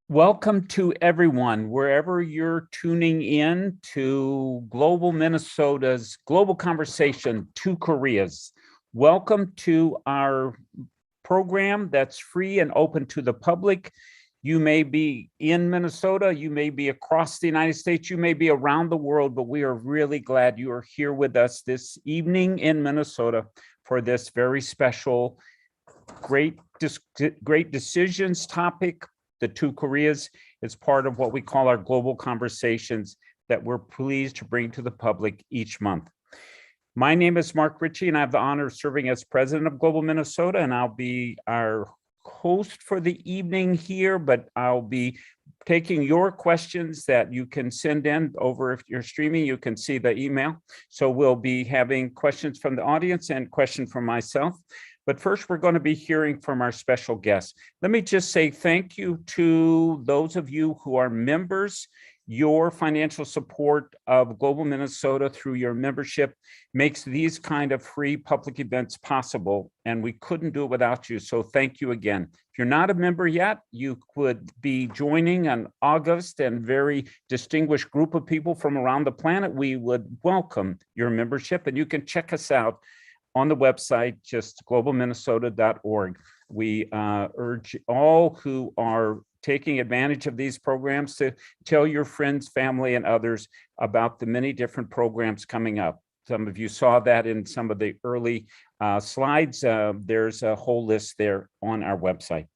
Welcome to everyone, wherever you're tuning in to Global Minnesota's Global Conversation, Two Koreas. Welcome to our program that's free and open to the public. You may be in Minnesota, you may be across the United States, you may be around the world, but we are really glad you are here with us this evening in Minnesota for this very special, great decisions topic. The Two Koreas is part of what we call our global conversations that we're pleased to bring to the public each month. My name is Mark Ritchie, and I have the honor of serving as president of Global Minnesota, and I'll be our host for the evening here, but I'll be taking your questions that you can send in over. If you're streaming, you can see the email. So we'll be having questions from the audience and questions from myself. But first, we're going to be hearing from our special guests. Let me just say thank you to those of you who are members. Your financial support of Global Minnesota through your membership makes these kind of free public events possible, and we couldn't do it without you, so thank you again. If you're not a member yet, you could be joining an august and very distinguished group of people from around the planet. We would welcome your membership, and you can check us out on the website, just globalminnesota.org. We urge all who are taking advantage of these programs to tell your friends, family, and others about the many different programs coming up. Some of you saw that in some of the early slides. There's a whole list there on our website.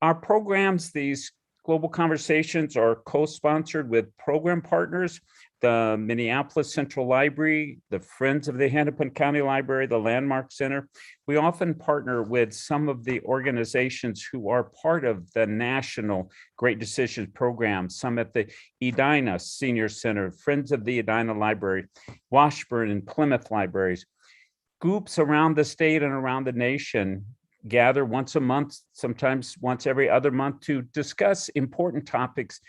Our programs, these global conversations, are co-sponsored with program partners, the Minneapolis Central Library, the Friends of the Hennepin County Library, the Landmark Center. We often partner with some of the organizations who are part of the National Great Decisions Program, some at the Edina Senior Center, Friends of the Edina Library, Washburn and Plymouth Libraries. Groups around the state and around the nation gather once a month, sometimes once every other month, to discuss important topics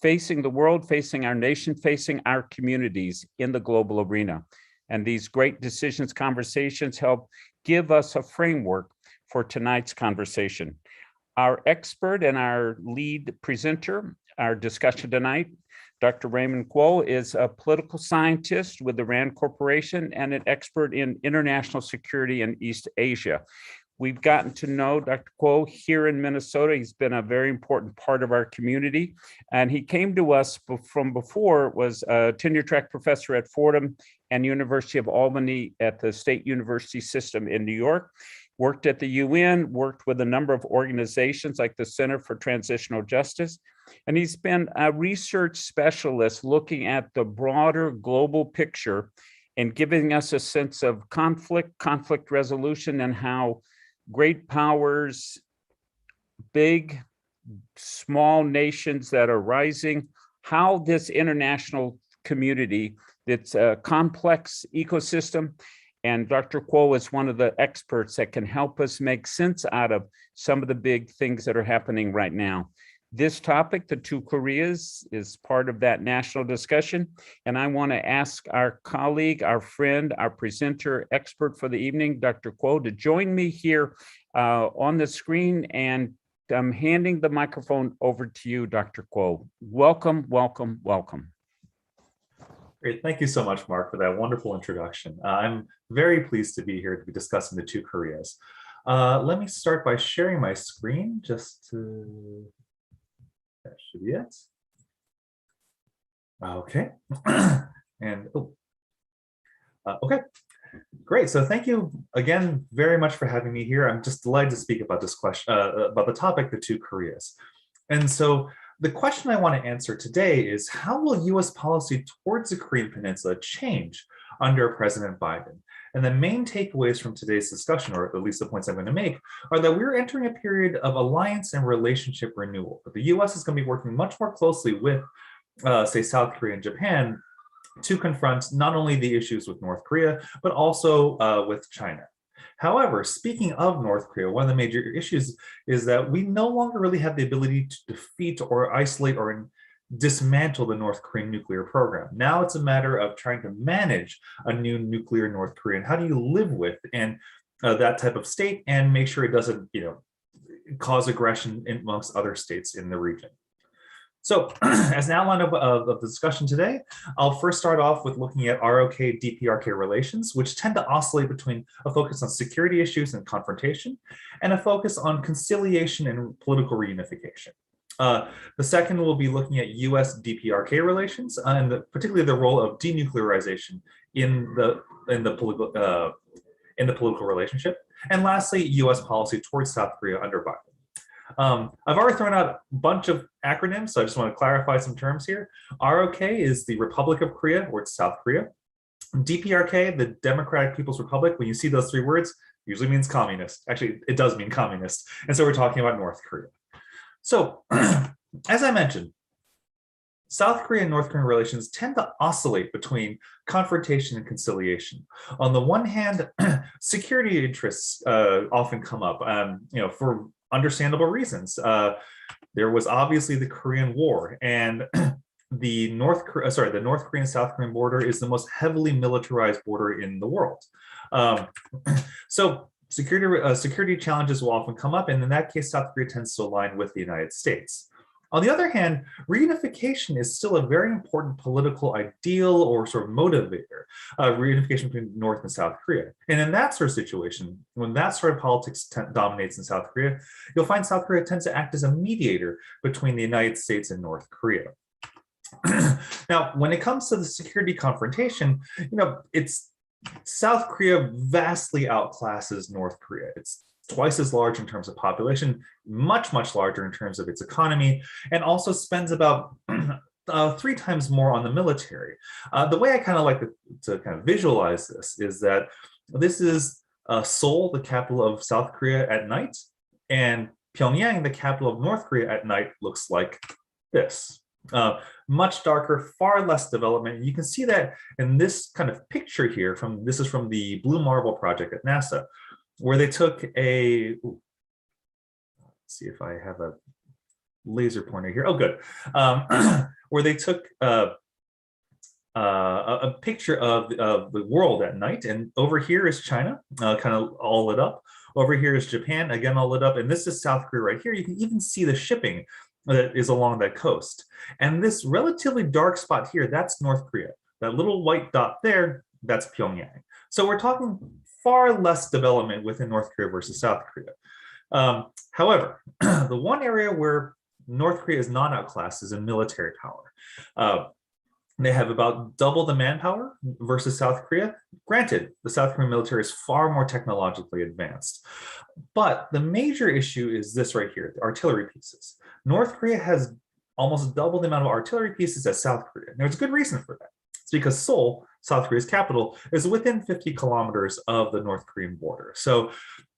facing the world, facing our nation, facing our communities in the global arena. And these great decisions conversations help give us a framework for tonight's conversation. Our expert and our lead presenter, our discussion tonight, Dr. Raymond Kuo, is a political scientist with the RAND Corporation and an expert in international security in East Asia. We've gotten to know Dr. Kuo here in Minnesota. He's been a very important part of our community. And he came to us from before, was a tenure track professor at Fordham and University of Albany at the State University System in New York, worked at the UN, worked with a number of organizations like the Center for Transitional Justice. And he's been a research specialist looking at the broader global picture and giving us a sense of conflict resolution, and how great powers, big, small nations that are rising, how this international community, it's a complex ecosystem. And Dr. Kuo is one of the experts that can help us make sense out of some of the big things that are happening right now. This topic, the Two Koreas, is part of that national discussion. And I want to ask our colleague, our friend, our presenter, expert for the evening, Dr. Kuo, to join me here on the screen. And I'm handing the microphone over to you, Dr. Kuo. Welcome, welcome, welcome. Great. Thank you so much, Mark, for that wonderful introduction. I'm very pleased to be here to be discussing the Two Koreas. Let me start by sharing my screen just to... That should be it. Okay. And okay, great. So thank you again very much for having me here. I'm just delighted to speak about this question, about the topic, the Two Koreas. And so the question I want to answer today is, how will U.S. policy towards the Korean Peninsula change under President Biden? And the main takeaways from today's discussion, or at least the points I'm going to make, are that we're entering a period of alliance and relationship renewal. But the U.S. is going to be working much more closely with, say, South Korea and Japan to confront not only the issues with North Korea, but also with China. However, speaking of North Korea, one of the major issues is that we no longer really have the ability to defeat or isolate or dismantle the North Korean nuclear program. Now it's a matter of trying to manage a new nuclear North Korea. And how do you live with that type of state and make sure it doesn't, cause aggression amongst other states in the region? So as an outline of the discussion today, I'll first start off with looking at ROK-DPRK relations, which tend to oscillate between a focus on security issues and confrontation, and a focus on conciliation and political reunification. The second will be looking at U.S. DPRK relations, and particularly the role of denuclearization in the political relationship. And lastly, U.S. policy towards South Korea under Biden. I've already thrown out a bunch of acronyms, so I just want to clarify some terms here. ROK is the Republic of Korea, or it's South Korea. DPRK, the Democratic People's Republic, when you see those three words, usually means communist. Actually, it does mean communist. And so we're talking about North Korea. So, as I mentioned, South Korea and North Korean relations tend to oscillate between confrontation and conciliation. On the one hand, security interests often come up, for understandable reasons. There was obviously the Korean War, and the North Korean South Korean border is the most heavily militarized border in the world. So security challenges will often come up, and in that case, South Korea tends to align with the United States. On the other hand, reunification is still a very important political ideal or sort of motivator, reunification between North and South Korea. And in that sort of situation, when that sort of politics dominates in South Korea, you'll find South Korea tends to act as a mediator between the United States and North Korea. Now, when it comes to the security confrontation, it's South Korea vastly outclasses North Korea. It's twice as large in terms of population, much, much larger in terms of its economy, and also spends about 3 times more on the military. The way I kind of like to kind of visualize this is that this is Seoul, the capital of South Korea, at night, and Pyongyang, the capital of North Korea, at night looks like this. Much darker, far less development. You can see that in this kind of picture here. This is from the Blue Marble project at NASA, where they took let's see if I have a laser pointer here. Oh, good. Where they took a picture of the world at night, and over here is China, kind of all lit up. Over here is Japan, again all lit up, and this is South Korea right here. You can even see the shipping that is along that coast. And this relatively dark spot here, that's North Korea. That little white dot there, that's Pyongyang. So we're talking far less development within North Korea versus South Korea. However, the one area where North Korea is not outclassed is in military power. They have about double the manpower versus South Korea. Granted, the South Korean military is far more technologically advanced. But the major issue is this right here, the artillery pieces. North Korea has almost double the amount of artillery pieces as South Korea. And there's a good reason for that. It's because Seoul, South Korea's capital, is within 50 kilometers of the North Korean border. So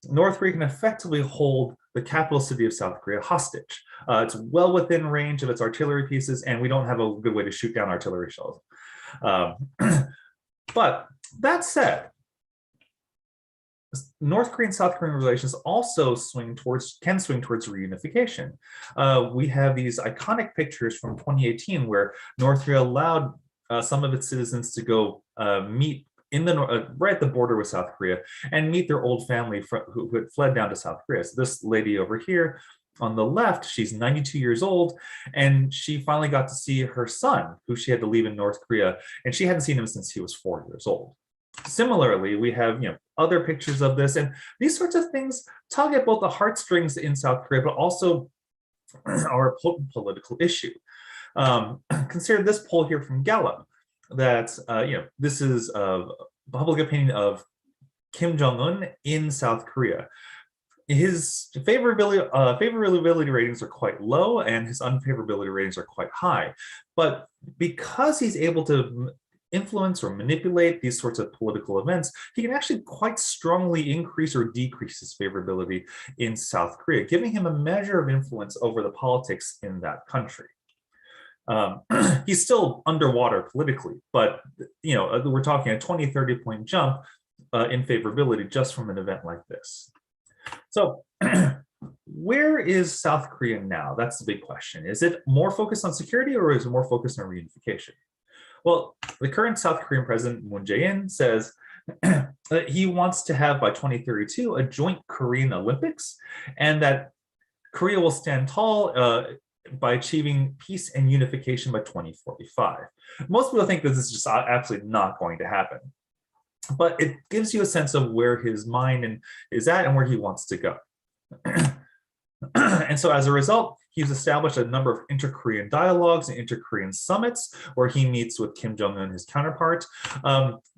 North Korea can effectively hold the capital city of South Korea hostage. It's well within range of its artillery pieces, and we don't have a good way to shoot down artillery shells. But that said, North Korean South Korean relations also can swing towards reunification. We have these iconic pictures from 2018 where North Korea allowed some of its citizens to go meet in the right at the border with South Korea and meet their old family who had fled down to South Korea. So this lady over here on the left, she's 92 years old, and she finally got to see her son, who she had to leave in North Korea, and she hadn't seen him since he was 4 years old. Similarly, we have other pictures of this, and these sorts of things tug at both the heartstrings in South Korea, but also are a potent political issue. Consider this poll here from Gallup. That this is public opinion of Kim Jong-un in South Korea. His favorability ratings are quite low, and his unfavorability ratings are quite high. But because he's able to influence or manipulate these sorts of political events, he can actually quite strongly increase or decrease his favorability in South Korea, giving him a measure of influence over the politics in that country. He's still underwater politically, but we're talking a 20-30 point jump in favorability just from an event like this. So where is South Korea now? That's the big question. Is it more focused on security, or is it more focused on reunification? Well, the current South Korean president, Jae-in, says that he wants to have by 2032 a joint Korean Olympics, and that Korea will stand tall by achieving peace and unification by 2045. Most people think this is just absolutely not going to happen, but it gives you a sense of where his mind is at and where he wants to go. And so as a result, he's established a number of inter-Korean dialogues and inter-Korean summits where he meets with Kim Jong-un, his counterpart.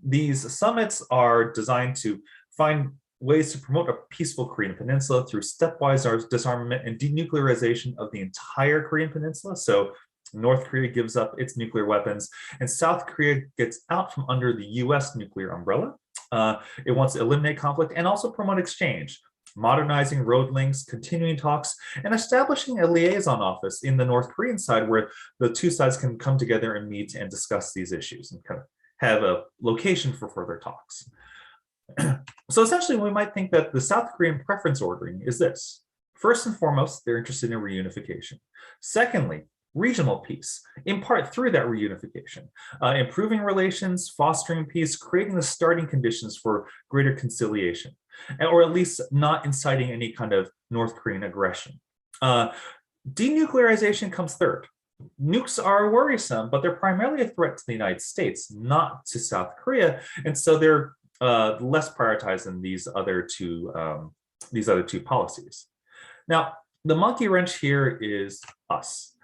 These summits are designed to find ways to promote a peaceful Korean Peninsula through stepwise disarmament and denuclearization of the entire Korean Peninsula. So North Korea gives up its nuclear weapons and South Korea gets out from under the U.S. nuclear umbrella. It wants to eliminate conflict and also promote exchange, modernizing road links, continuing talks, and establishing a liaison office in the North Korean side where the two sides can come together and meet and discuss these issues and kind of have a location for further talks. So essentially, we might think that the South Korean preference ordering is this. First and foremost, they're interested in reunification. Secondly, regional peace, in part through that reunification, improving relations, fostering peace, creating the starting conditions for greater conciliation, or at least not inciting any kind of North Korean aggression. Denuclearization comes third. Nukes are worrisome, but they're primarily a threat to the United States, not to South Korea, and so they're less prioritized than these other two policies. Now, the monkey wrench here is us.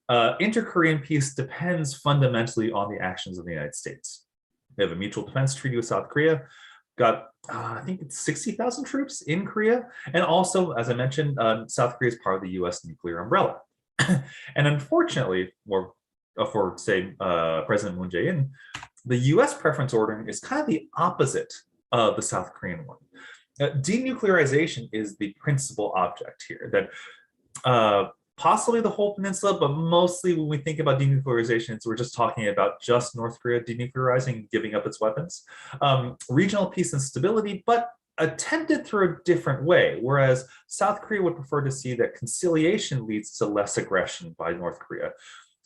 Inter-Korean peace depends fundamentally on the actions of the United States. We have a mutual defense treaty with South Korea, got I think it's 60,000 troops in Korea, and also, as I mentioned, South Korea is part of the U.S. nuclear umbrella. And unfortunately, for say President Moon Jae-in, the U.S. preference ordering is kind of the opposite of the South Korean one. Denuclearization is the principal object here, that possibly the whole peninsula, but mostly when we think about denuclearization, we're just talking about just North Korea denuclearizing and giving up its weapons. Regional peace and stability, but attempted through a different way, whereas South Korea would prefer to see that conciliation leads to less aggression by North Korea.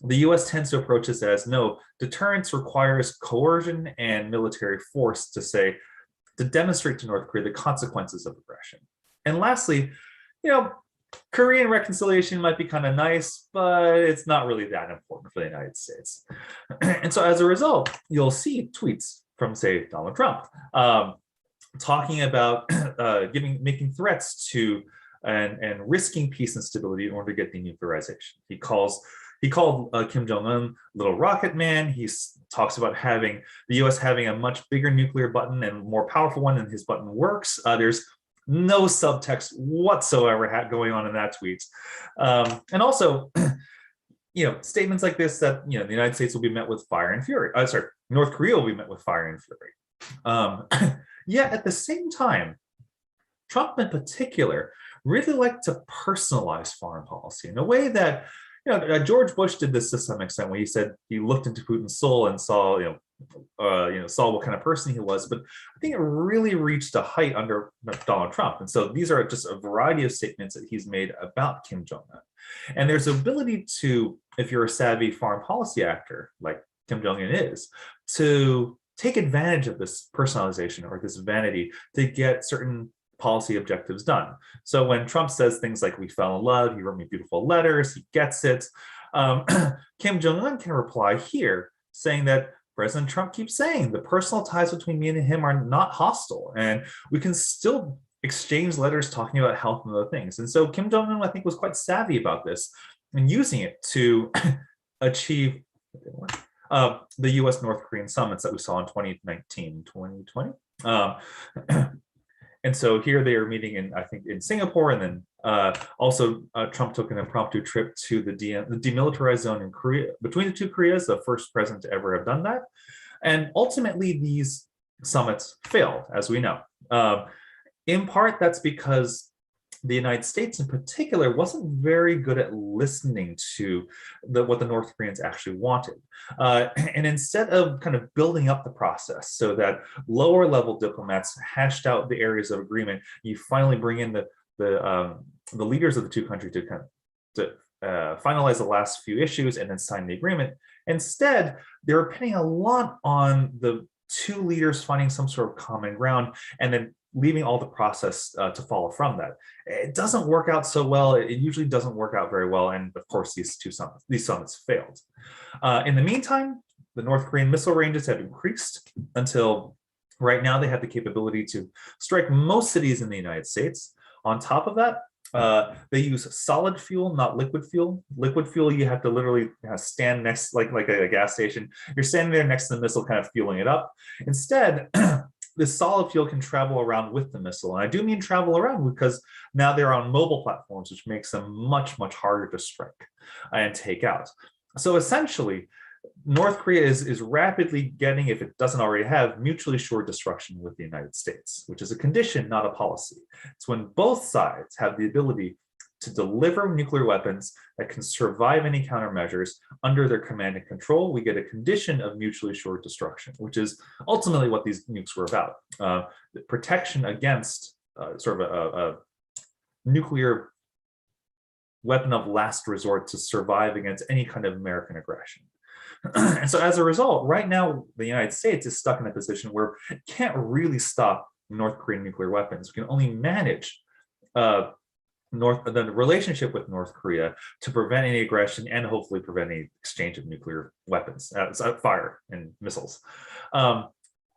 The US tends to approach this as, no, deterrence requires coercion and military force to demonstrate to North Korea the consequences of aggression. And lastly, Korean reconciliation might be kind of nice, but it's not really that important for the United States. And so as a result, you'll see tweets from, say, Donald Trump talking about making threats to and risking peace and stability in order to get denuclearization. He called Kim Jong-un little rocket man. He talks about the US having a much bigger nuclear button and more powerful one, and his button works. There's no subtext whatsoever going on in that tweet. And also, statements like this that, the United States will be met with fire and fury. North Korea will be met with fire and fury. Yet at the same time, Trump in particular really liked to personalize foreign policy in a way that, George Bush did this to some extent when he said he looked into Putin's soul and saw what kind of person he was. But I think it really reached a height under Donald Trump. And so these are just a variety of statements that he's made about Kim Jong-un. And there's ability to, if you're a savvy foreign policy actor, like Kim Jong-un is, to take advantage of this personalization or this vanity to get certain policy objectives done. So when Trump says things like, we fell in love, he wrote me beautiful letters, he gets it, Kim Jong-un can reply here saying that President Trump keeps saying the personal ties between me and him are not hostile, and we can still exchange letters talking about health and other things. And so Kim Jong-un, I think, was quite savvy about this and using it to achieve the U.S. North Korean summits that we saw in 2019, 2020. And so here they are meeting in Singapore, and then also Trump took an impromptu trip to the demilitarized zone in Korea, between the two Koreas, the first president to ever have done that. And ultimately these summits failed, as we know. In part, that's because the United States in particular wasn't very good at listening to what the North Koreans actually wanted. And instead of kind of building up the process so that lower level diplomats hashed out the areas of agreement, you finally bring in the leaders of the two countries to finalize the last few issues and then sign the agreement. Instead, they were pinning a lot on the two leaders finding some sort of common ground and then leaving all the process to follow from that. It doesn't work out so well. It usually doesn't work out very well. And of course, these summits failed. In the meantime, the North Korean missile ranges have increased until right now they have the capability to strike most cities in the United States. On top of that, they use solid fuel, not liquid fuel. Liquid fuel, you have to literally stand next, like a gas station. You're standing there next to the missile, kind of fueling it up. Instead, this solid fuel can travel around with the missile. And I do mean travel around because now they're on mobile platforms, which makes them much, much harder to strike and take out. So essentially, North Korea is rapidly getting, if it doesn't already have, mutually assured destruction with the United States, which is a condition, not a policy. It's when both sides have the ability to deliver nuclear weapons that can survive any countermeasures under their command and control, we get a condition of mutually assured destruction, which is ultimately what these nukes were about. The protection against sort of a nuclear weapon of last resort to survive against any kind of American aggression. And so as a result, right now, the United States is stuck in a position where it can't really stop North Korean nuclear weapons. We can only manage the relationship with North Korea to prevent any aggression and hopefully prevent any exchange of nuclear weapons, fire and missiles. On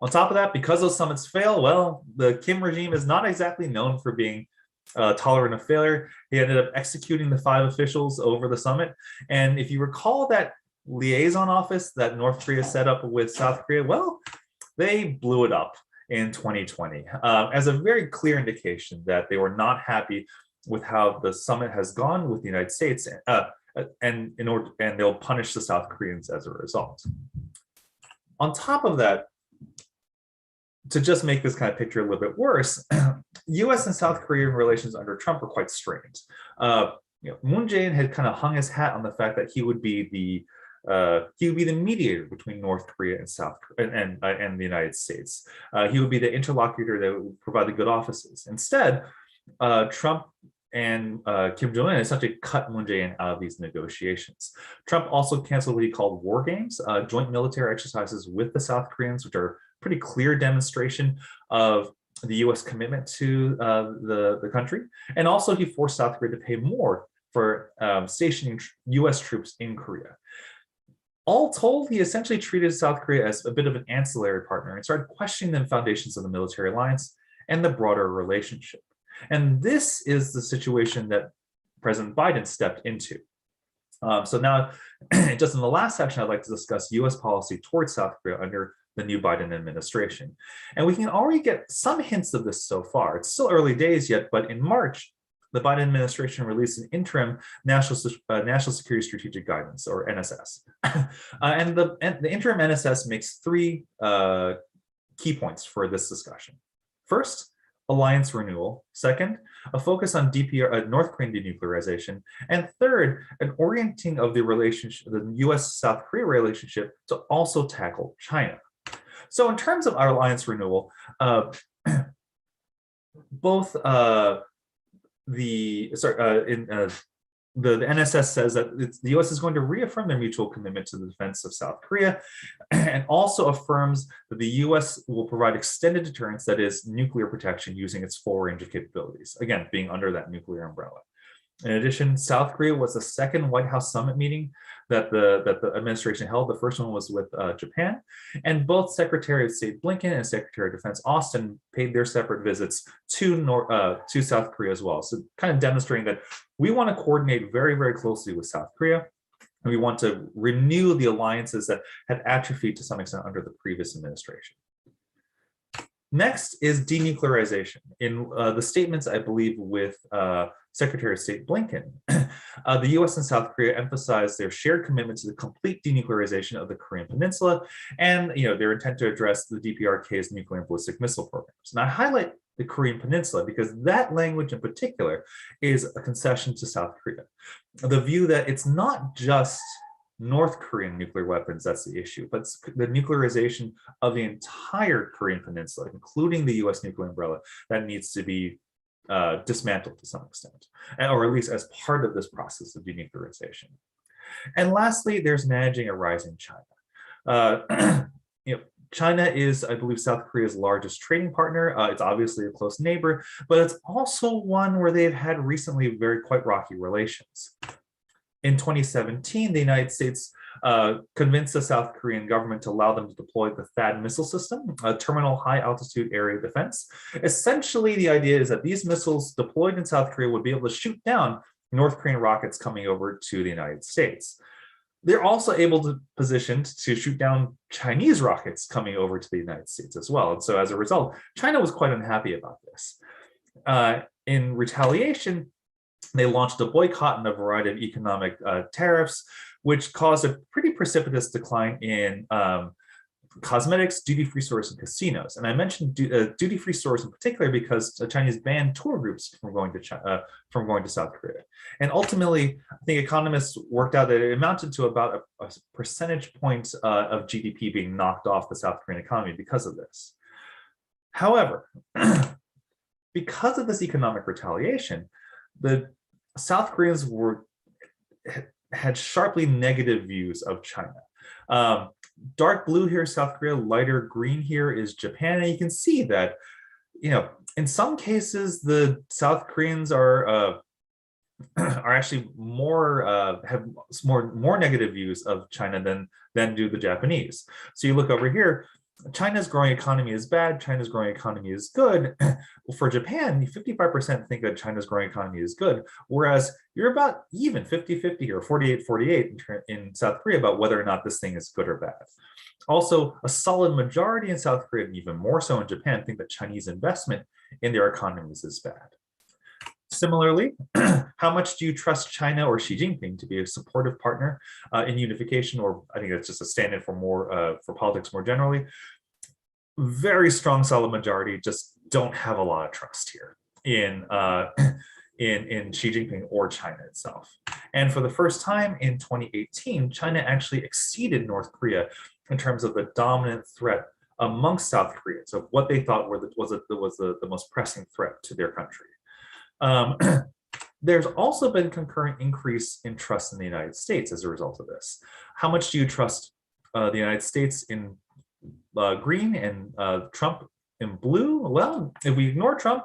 top of that, because those summits fail, well, the Kim regime is not exactly known for being tolerant of failure. He ended up executing the 5 officials over the summit. And if you recall that liaison office that North Korea set up with South Korea, well, they blew it up in 2020 as a very clear indication that they were not happy with how the summit has gone with the United States, and they'll punish the South Koreans as a result. On top of that, to just make this kind of picture a little bit worse, U.S. and South Korean relations under Trump were quite strained. Moon Jae-in had kind of hung his hat on the fact that he would be the mediator between North Korea and South and the United States. He would be the interlocutor that would provide the good offices. Instead, Trump and Kim Jong-un essentially cut Moon Jae-in out of these negotiations. Trump also canceled what he called war games, joint military exercises with the South Koreans, which are pretty clear demonstration of the U.S. commitment to the country. And also he forced South Korea to pay more for stationing U.S. troops in Korea. All told, he essentially treated South Korea as a bit of an ancillary partner and started questioning the foundations of the military alliance and the broader relationship. And this is the situation that President Biden stepped into. So now, just in the last section, I'd like to discuss U.S. policy towards South Korea under the new Biden administration. And we can already get some hints of this so far. It's still early days yet, but in March, the Biden administration released an interim National Security Strategic Guidance, or NSS. And the interim NSS makes 3 key points for this discussion. First, alliance renewal. Second, a focus on North Korean denuclearization. And third, an orienting of the relationship, the U.S.-South Korea relationship, to also tackle China. So in terms of our alliance renewal, both the NSS says that the U.S. is going to reaffirm their mutual commitment to the defense of South Korea, and also affirms that the U.S. will provide extended deterrence, that is, nuclear protection using its full range of capabilities, again, being under that nuclear umbrella. In addition, South Korea was the second White House summit meeting that the administration held. The first one was with Japan, and both Secretary of State Blinken and Secretary of Defense Austin paid their separate visits to South Korea as well. So kind of demonstrating that we want to coordinate very, very closely with South Korea, and we want to renew the alliances that had atrophied to some extent under the previous administration. Next is denuclearization. In the statements, I believe, with Secretary of State Blinken, the U.S. and South Korea emphasized their shared commitment to the complete denuclearization of the Korean Peninsula and their intent to address the DPRK's nuclear and ballistic missile programs. And I highlight the Korean Peninsula because that language in particular is a concession to South Korea. The view that it's not just North Korean nuclear weapons that's the issue, but the nuclearization of the entire Korean Peninsula, including the U.S. nuclear umbrella, that needs to be dismantled to some extent, or at least as part of this process of denuclearization. And lastly, there's managing a rising China. China is, I believe, South Korea's largest trading partner. It's obviously a close neighbor, but it's also one where they've had recently quite rocky relations. In 2017, the United States convinced the South Korean government to allow them to deploy the THAAD missile system, a terminal high altitude area defense. Essentially, the idea is that these missiles deployed in South Korea would be able to shoot down North Korean rockets coming over to the United States. They're also able to position to shoot down Chinese rockets coming over to the United States as well. And so as a result, China was quite unhappy about this. In retaliation, they launched a boycott and a variety of economic tariffs, which caused a pretty precipitous decline in cosmetics, duty-free stores, and casinos. And I mentioned duty-free stores in particular because the Chinese banned tour groups from going to South Korea. And ultimately, I think economists worked out that it amounted to about a percentage point of GDP being knocked off the South Korean economy because of this. However, because of this economic retaliation, the South Koreans had sharply negative views of China. Dark blue here is South Korea, lighter green here is Japan, and you can see that, in some cases the South Koreans are actually have more negative views of China than do the Japanese. So you look over here, China's growing economy is bad, China's growing economy is good. Well, for Japan, 55% think that China's growing economy is good, whereas you're about even 50-50 or 48-48 in South Korea about whether or not this thing is good or bad. Also, a solid majority in South Korea, and even more so in Japan, think that Chinese investment in their economies is bad. Similarly, how much do you trust China or Xi Jinping to be a supportive partner in unification, or I think that's just a stand-in for politics more generally? Very strong, solid majority just don't have a lot of trust here in Xi Jinping or China itself. And for the first time in 2018, China actually exceeded North Korea in terms of the dominant threat amongst South Koreans of what they thought was the most pressing threat to their country. There's also been concurrent increase in trust in the United States as a result of this. How much do you trust the United States in green and Trump in blue? Well, if we ignore Trump,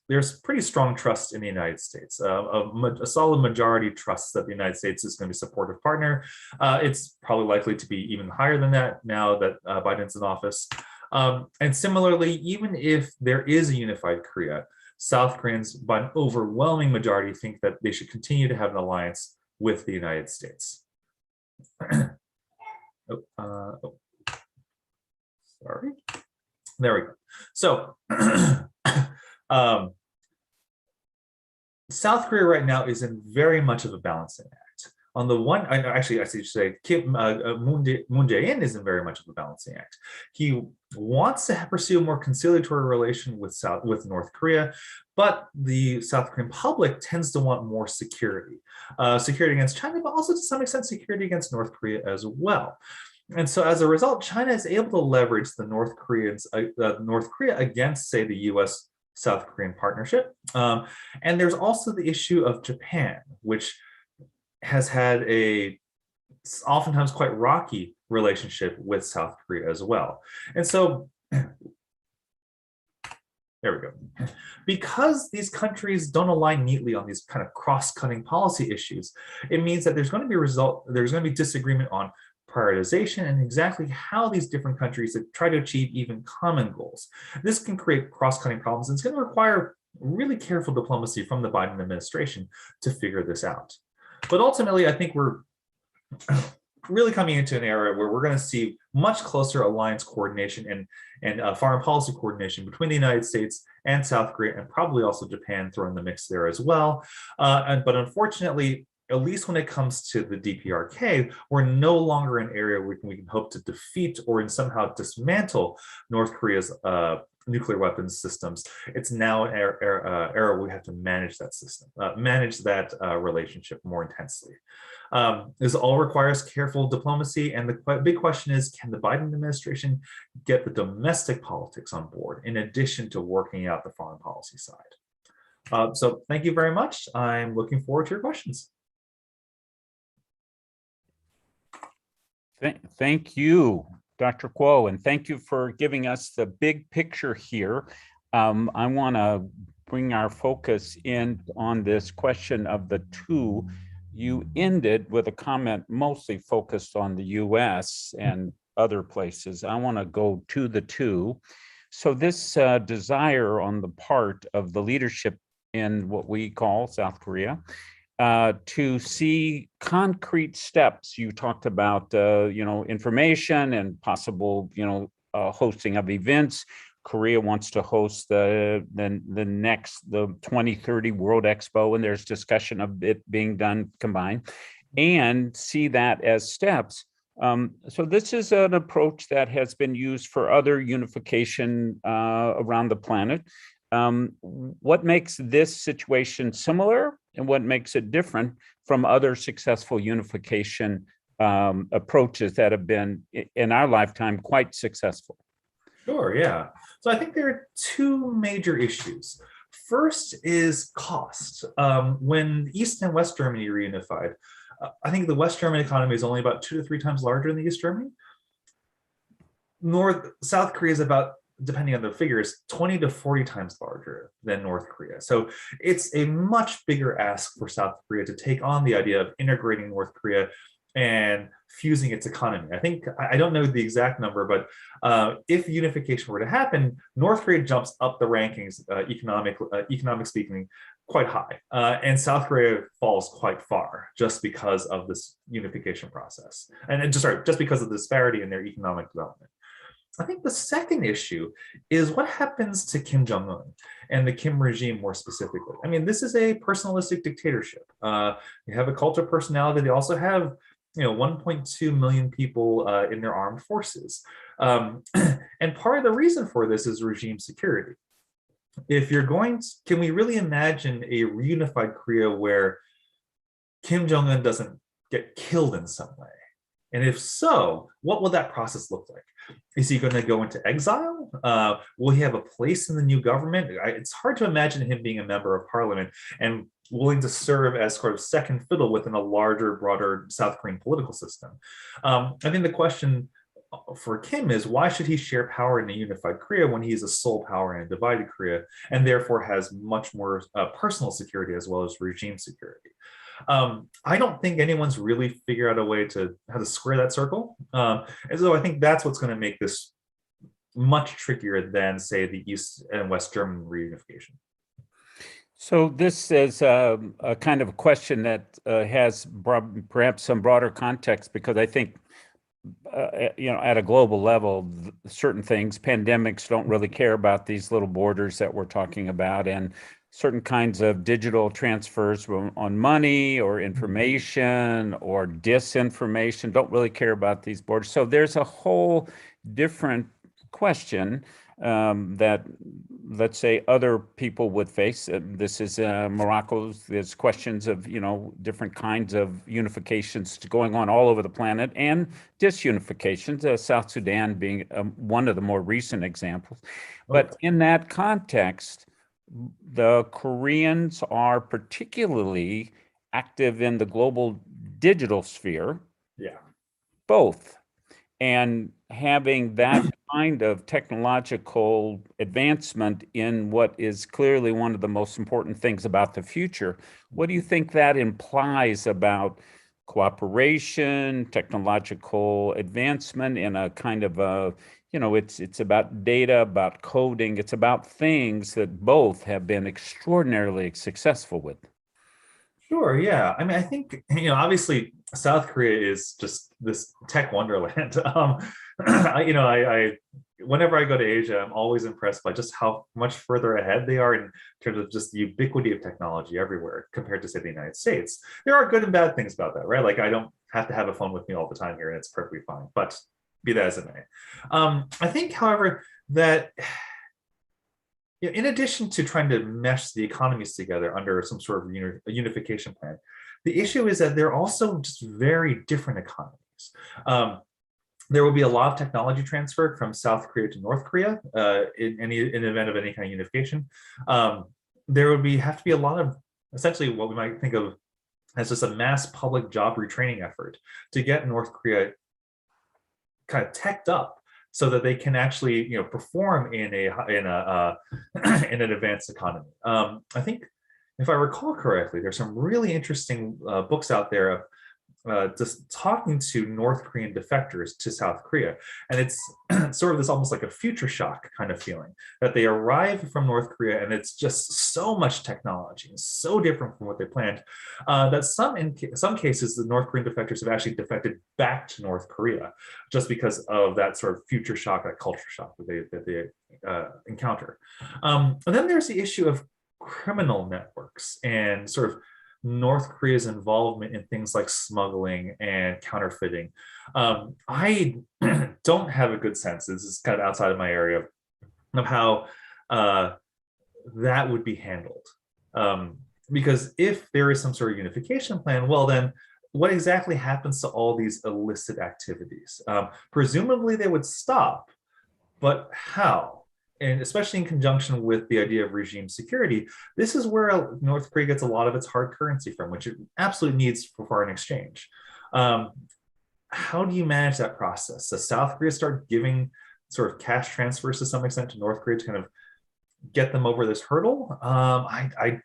there's pretty strong trust in the United States. A solid majority trusts that the United States is going to be a supportive partner. It's probably likely to be even higher than that now that Biden's in office. And similarly, even if there is a unified Korea, South Koreans, by an overwhelming majority, think that they should continue to have an alliance with the United States. Sorry. There we go. So, South Korea right now is in very much of a balancing act. On the one, actually, I should say, Moon Jae-in is in very much of a balancing act. He wants to pursue a more conciliatory relation with North Korea, but the South Korean public tends to want more security, security against China, but also to some extent security against North Korea as well. And so as a result, China is able to leverage the North Korea against, say, the U.S. South Korean partnership. And there's also the issue of Japan, which has had a oftentimes quite rocky relationship with South Korea as well. And so there we go. Because these countries don't align neatly on these kind of cross-cutting policy issues, it means that there's going to be disagreement on prioritization and exactly how these different countries try to achieve even common goals. This can create cross-cutting problems, and it's going to require really careful diplomacy from the Biden administration to figure this out. But ultimately, I think we're really coming into an era where we're going to see much closer alliance coordination and foreign policy coordination between the United States and South Korea, and probably also Japan thrown in the mix there as well. But unfortunately, at least when it comes to the DPRK, we're no longer an area where we can hope to defeat or in somehow dismantle North Korea's nuclear weapons systems. It's now an era where we have to manage that system, manage that relationship more intensely. This all requires careful diplomacy, and the big question is, can the Biden administration get the domestic politics on board in addition to working out the foreign policy side? So thank you very much. I'm looking forward to your questions. Thank you. Dr. Kuo, and thank you for giving us the big picture here. I want to bring our focus in on this question of the two. You ended with a comment mostly focused on the US and other places. I want to go to the two. So this desire on the part of the leadership in what we call South Korea to see concrete steps. You talked about, information and possible, hosting of events. Korea wants to host the 2030 World Expo, and there's discussion of it being done combined, and see that as steps. So this is an approach that has been used for other unification around the planet. What makes this situation similar and what makes it different from other successful unification approaches that have been in our lifetime quite successful? Sure, yeah. So I think there are two major issues. First is cost. When East and West Germany reunified, I think the West German economy is only about 2 to 3 times larger than the East Germany. South Korea is about, depending on the figures, 20 to 40 times larger than North Korea. So it's a much bigger ask for South Korea to take on the idea of integrating North Korea and fusing its economy. I don't know the exact number, but if unification were to happen, North Korea jumps up the rankings, economic speaking, quite high, and South Korea falls quite far just because of this unification process, and just because of the disparity in their economic development. I think the second issue is what happens to Kim Jong-un and the Kim regime more specifically. I mean, this is a personalistic dictatorship. They have a cult of personality. They also have 1.2 million people in their armed forces. And part of the reason for this is regime security. If you're can we really imagine a reunified Korea where Kim Jong-un doesn't get killed in some way? And if so, what will that process look like? Is he going to go into exile? Will he have a place in the new government? It's hard to imagine him being a member of parliament and willing to serve as sort of second fiddle within a larger, broader South Korean political system. I think the question for Kim is, why should he share power in a unified Korea when he's a sole power in a divided Korea, and therefore has much more personal security as well as regime security? I don't think anyone's really figured out a way to how to square that circle. And so I think that's what's going to make this much trickier than, say, the East and West German reunification. So this is a kind of a question that has perhaps some broader context, because I think, at a global level, certain things, pandemics don't really care about these little borders that we're talking about, and certain kinds of digital transfers on money or information or disinformation don't really care about these borders. So there's a whole different question that, let's say, other people would face. This is Morocco. There's questions of, different kinds of unifications going on all over the planet, and disunifications, South Sudan being one of the more recent examples. But in that context, the Koreans are particularly active in the global digital sphere. Yeah. Both. And having that kind of technological advancement in what is clearly one of the most important things about the future, what do you think that implies about cooperation, technological advancement in a kind of a, it's about data, about coding, it's about things that both have been extraordinarily successful with? Sure, yeah. I mean, I think, obviously South Korea is just this tech wonderland. Whenever I go to Asia, I'm always impressed by just how much further ahead they are in terms of just the ubiquity of technology everywhere compared to, say, the United States. There are good and bad things about that, right? Like, I don't have to have a phone with me all the time here, and it's perfectly fine, but be that as it may. I think, however, that in addition to trying to mesh the economies together under some sort of unification plan, the issue is that they're also just very different economies. There will be a lot of technology transfer from South Korea to North Korea in the event of any kind of unification. There would have to be a lot of, essentially, what we might think of as just a mass public job retraining effort to get North Korea kind of teched up so that they can actually, perform in in an advanced economy. I think, if I recall correctly, there's some really interesting books out there of just talking to North Korean defectors to South Korea. And it's sort of this almost like a future shock kind of feeling that they arrive from North Korea and it's just so much technology and so different from what they planned that in some cases, the North Korean defectors have actually defected back to North Korea just because of that sort of future shock, that culture shock that they encounter. And then there's the issue of criminal networks and sort of North Korea's involvement in things like smuggling and counterfeiting. I don't have a good sense, this is kind of outside of my area, of how that would be handled. Because if there is some sort of unification plan, well then, what exactly happens to all these illicit activities? Presumably they would stop, but how? And especially in conjunction with the idea of regime security, this is where North Korea gets a lot of its hard currency from, which it absolutely needs for foreign exchange. How do you manage that process? Does South Korea start giving sort of cash transfers to some extent to North Korea to kind of get them over this hurdle? I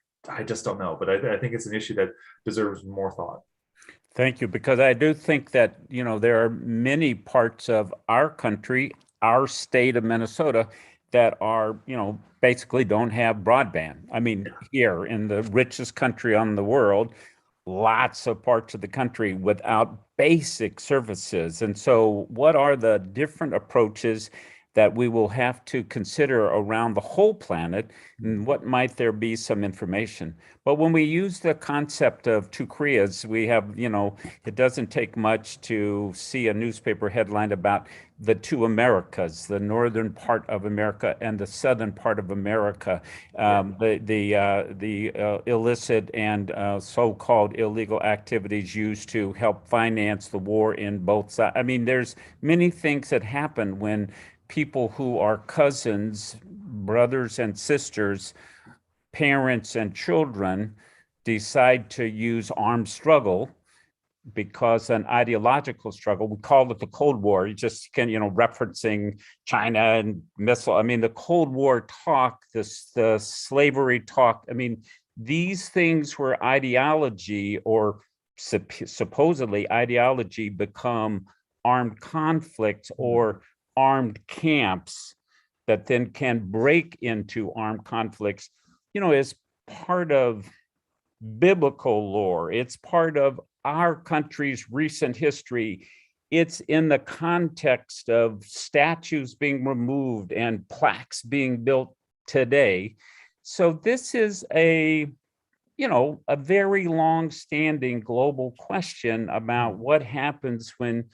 just don't know, but I think it's an issue that deserves more thought. Thank you, because I do think that, there are many parts of our country, our state of Minnesota, that are, basically don't have broadband. I mean, here in the richest country on the world, lots of parts of the country without basic services. And so what are the different approaches that we will have to consider around the whole planet, and what might there be some information? But when we use the concept of two Koreas, we have, it doesn't take much to see a newspaper headline about the two Americas, the northern part of America and the southern part of America, the illicit and so-called illegal activities used to help finance the war in both sides. I mean, there's many things that happen when people who are cousins, brothers and sisters, parents and children decide to use armed struggle because an ideological struggle, we call it the Cold War, you just can, referencing China and missile. I mean, the Cold War talk, the slavery talk, I mean, these things where ideology or supposedly ideology become armed conflicts or armed camps that then can break into armed conflicts, is part of biblical lore. It's part of our country's recent history. It's in the context of statues being removed and plaques being built today. So this is a very long-standing global question about what happens when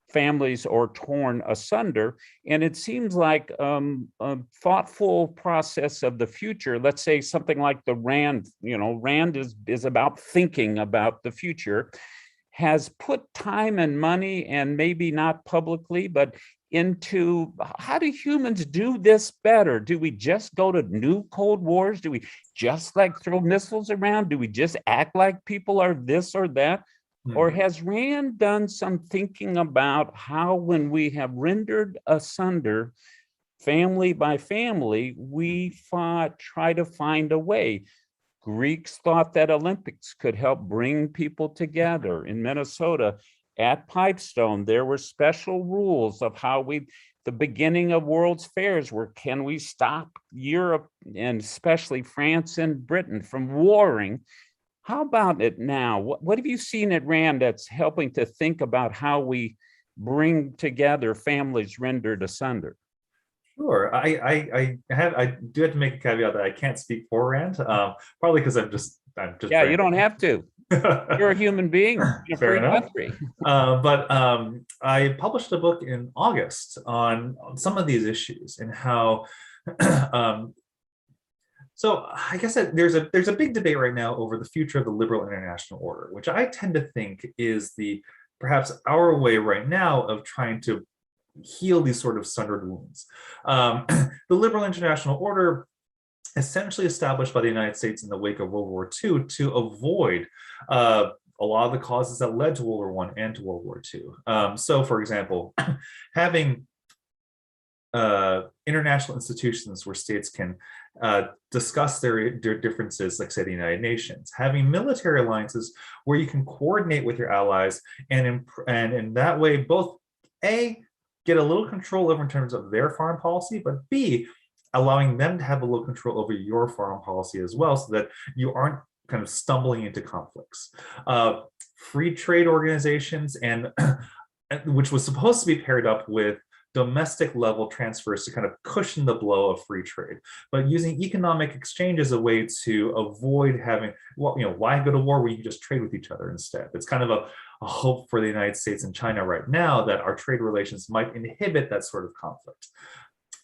families are torn asunder. And it seems like a thoughtful process of the future, let's say something like the RAND, RAND is about thinking about the future, has put time and money, and maybe not publicly, but into how do humans do this better? Do we just go to new Cold Wars? Do we just throw missiles around? Do we just act like people are this or that? Or has Rand done some thinking about how, when we have rendered asunder family by family, we try to find a way? Greeks thought that Olympics could help bring people together. In Minnesota, at Pipestone, there were special rules of how the beginning of World's Fairs were, can we stop Europe, and especially France and Britain, from warring? How about it now? What have you seen at RAND that's helping to think about how we bring together families rendered asunder? Sure. I do have to make a caveat that I can't speak for Rand, probably because I'm just Yeah, you don't have to. You're a human being in a free country. But I published a book in August on some of these issues and how so I guess that there's a big debate right now over the future of the liberal international order, which I tend to think is perhaps our way right now of trying to heal these sort of sundered wounds. The liberal international order, essentially established by the United States in the wake of World War II to avoid a lot of the causes that led to World War I and to World War II. So, for example, having international institutions where states can discuss their differences, like say the United Nations, having military alliances where you can coordinate with your allies, and in that way both A, get a little control over in terms of their foreign policy, but B, allowing them to have a little control over your foreign policy as well, so that you aren't kind of stumbling into conflicts. Free trade organizations, and which was supposed to be paired up with domestic level transfers to kind of cushion the blow of free trade, but using economic exchange as a way to avoid having, well, why go to war where you can just trade with each other instead? It's kind of a hope for the United States and China right now that our trade relations might inhibit that sort of conflict.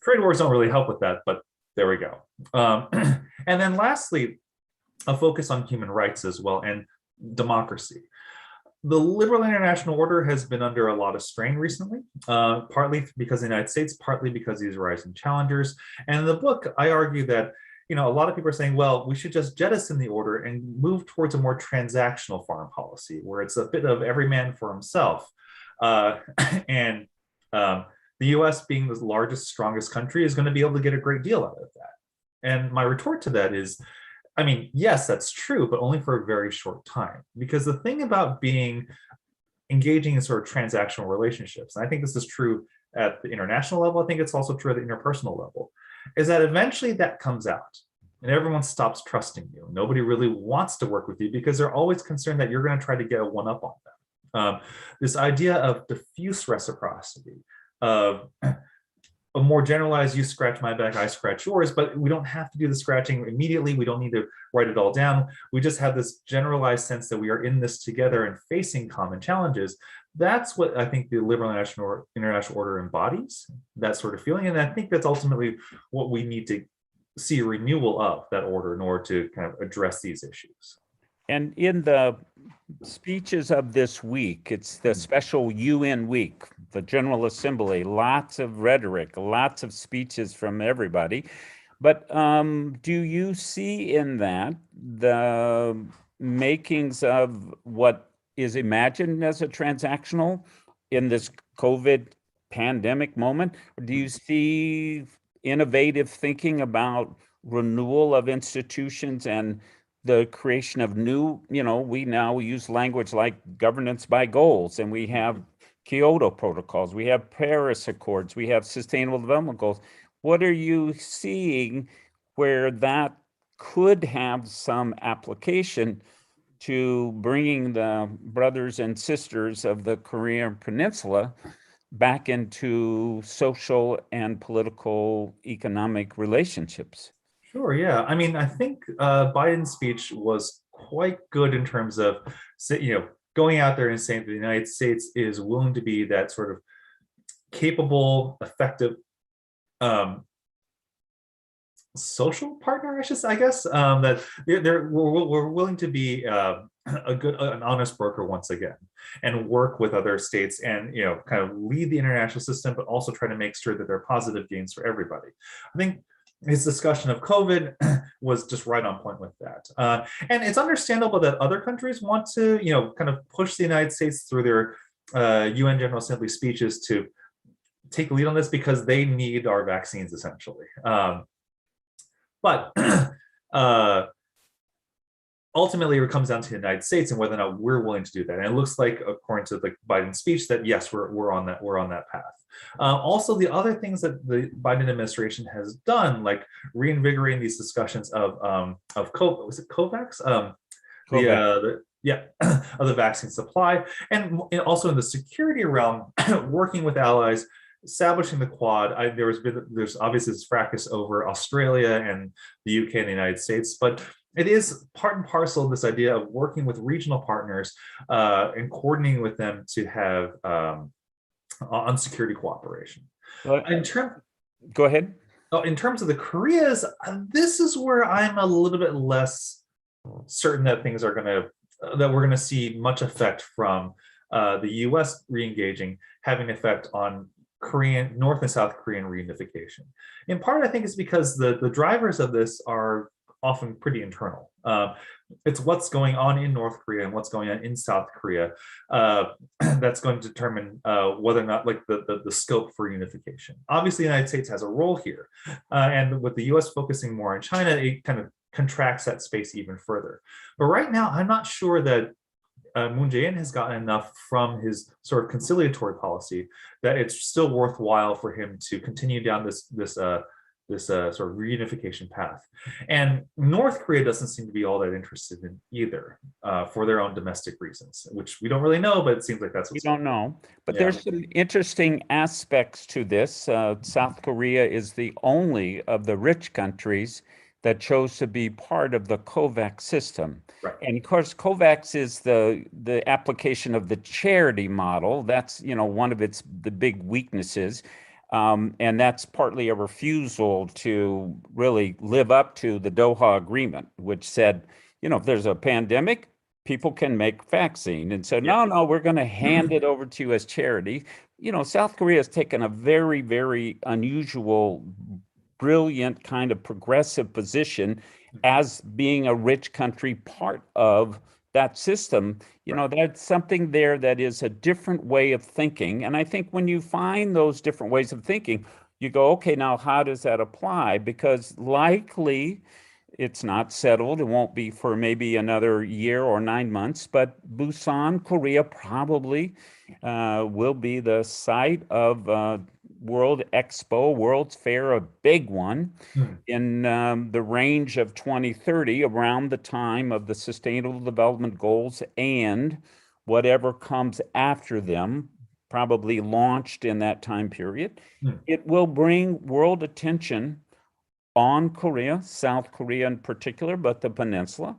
Trade wars don't really help with that, but there we go. And then lastly, a focus on human rights as well and democracy. The liberal international order has been under a lot of strain recently, partly because of the United States, partly because of these rising challengers. And in the book, I argue that a lot of people are saying, well, we should just jettison the order and move towards a more transactional foreign policy, where it's a bit of every man for himself. And the US, being the largest, strongest country, is going to be able to get a great deal out of that. And my retort to that is, I mean, yes, that's true, but only for a very short time. Because the thing about engaging in sort of transactional relationships, and I think this is true at the international level, I think it's also true at the interpersonal level, is that eventually that comes out and everyone stops trusting you. Nobody really wants to work with you because they're always concerned that you're going to try to get a one-up on them. This idea of diffuse reciprocity, of a more generalized, you scratch my back, I scratch yours, but we don't have to do the scratching immediately. We don't need to write it all down. We just have this generalized sense that we are in this together and facing common challenges. That's what I think the liberal international order embodies, that sort of feeling. And I think that's ultimately what we need to see a renewal of that order in order to kind of address these issues. And in the speeches of this week, it's the special UN week, the General Assembly, lots of rhetoric, lots of speeches from everybody. But do you see in that the makings of what is imagined as a transactional in this COVID pandemic moment? Or do you see innovative thinking about renewal of institutions and the creation of new, we now use language like governance by goals, and we have Kyoto protocols, we have Paris Accords, we have sustainable development goals. What are you seeing where that could have some application to bringing the brothers and sisters of the Korean Peninsula back into social and political economic relationships? Sure, yeah. I mean, I think Biden's speech was quite good in terms of, going out there and saying that the United States is willing to be that sort of capable, effective social partner, I guess, that we're willing to be an honest broker once again, and work with other states and kind of lead the international system, but also try to make sure that there are positive gains for everybody. I think his discussion of COVID was just right on point with that. And it's understandable that other countries want to, kind of push the United States through their UN General Assembly speeches to take the lead on this, because they need our vaccines essentially. But ultimately, it comes down to the United States and whether or not we're willing to do that. And it looks like, according to the Biden speech, that yes, we're on that path. Also, the other things that the Biden administration has done, like reinvigorating these discussions of was it COVAX? Of the vaccine supply, and also in the security realm, working with allies, establishing the Quad. There's obviously this fracas over Australia and the UK and the United States, but it is part and parcel of this idea of working with regional partners and coordinating with them to have on security cooperation. Go ahead. In terms of the Koreas, this is where I'm a little bit less certain that we're going to see much effect from the U.S. re-engaging, having effect on North and South Korean reunification. In part, I think it's because the drivers of this are often pretty internal. It's what's going on in North Korea and what's going on in South Korea that's going to determine whether or not, like, the scope for unification. Obviously, the United States has a role here, and with the U.S. focusing more on China, it kind of contracts that space even further. But right now, I'm not sure that Moon Jae-in has gotten enough from his sort of conciliatory policy that it's still worthwhile for him to continue down this sort of reunification path. And North Korea doesn't seem to be all that interested in either, for their own domestic reasons, which we don't really know, but it seems like that's what's We don't know. But Yeah. there's some interesting aspects to this. South Korea is the only of the rich countries that chose to be part of the COVAX system. Right. And of course, COVAX is the application of the charity model. That's, one of the big weaknesses. And that's partly a refusal to really live up to the Doha Agreement, which said, if there's a pandemic, people can make vaccine. And so, no, we're going to hand it over to you as charity. South Korea has taken a very, very unusual, brilliant kind of progressive position as being a rich country, part of that system. That's something there that is a different way of thinking. And I think when you find those different ways of thinking, you go, okay, now how does that apply? Because likely it's not settled. It won't be for maybe another year or 9 months, but Busan, Korea probably will be the site of World Expo, World's Fair, a big one, in the range of 2030, around the time of the Sustainable Development Goals and whatever comes after them, probably launched in that time period. It will bring world attention on Korea, South Korea in particular, but the peninsula.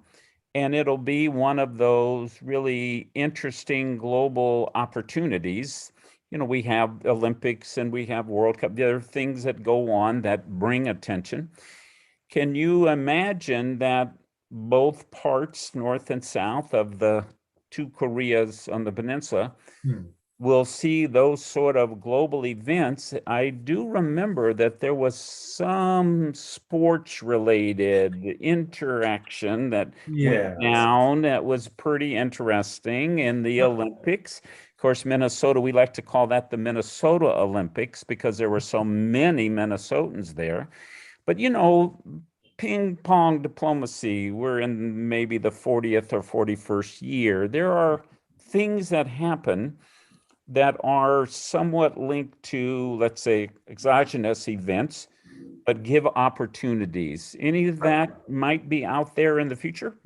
And it'll be one of those really interesting global opportunities. We have Olympics and we have World Cup. There are things that go on that bring attention. Can you imagine that both parts, North and South, of the two Koreas on the peninsula will see those sort of global events? I do remember that there was some sports-related interaction that went down that was pretty interesting in the Olympics. Of course, Minnesota, we like to call that the Minnesota Olympics because there were so many Minnesotans there. But, ping pong diplomacy, we're in maybe the 40th or 41st year. There are things that happen that are somewhat linked to, let's say, exogenous events, but give opportunities. Any of that might be out there in the future?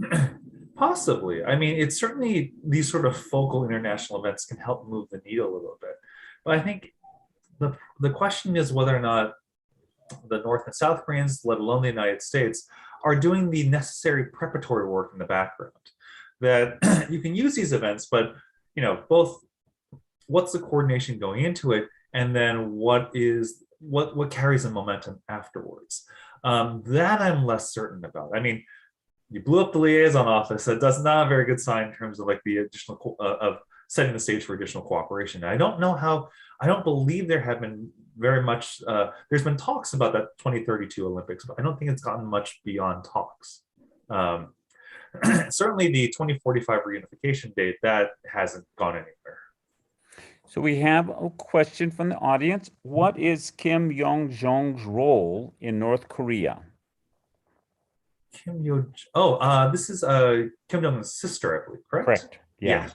Possibly. I mean, it's certainly these sort of focal international events can help move the needle a little bit. But I think the question is whether or not the North and South Koreans, let alone the United States, are doing the necessary preparatory work in the background. That you can use these events, but both what's the coordination going into it, and then what carries the momentum afterwards. That I'm less certain about. I mean, you blew up the liaison office. That's not a very good sign in terms of like the additional of setting the stage for additional cooperation. I don't know how. I don't believe there have been very much. There's been talks about that 2032 Olympics, but I don't think it's gotten much beyond talks. Certainly, the 2045 reunification date, that hasn't gone anywhere. So we have a question from the audience. What is Kim Yong-jong's role in North Korea? This is Kim Jong-un's sister, I believe, correct? Correct. Yeah.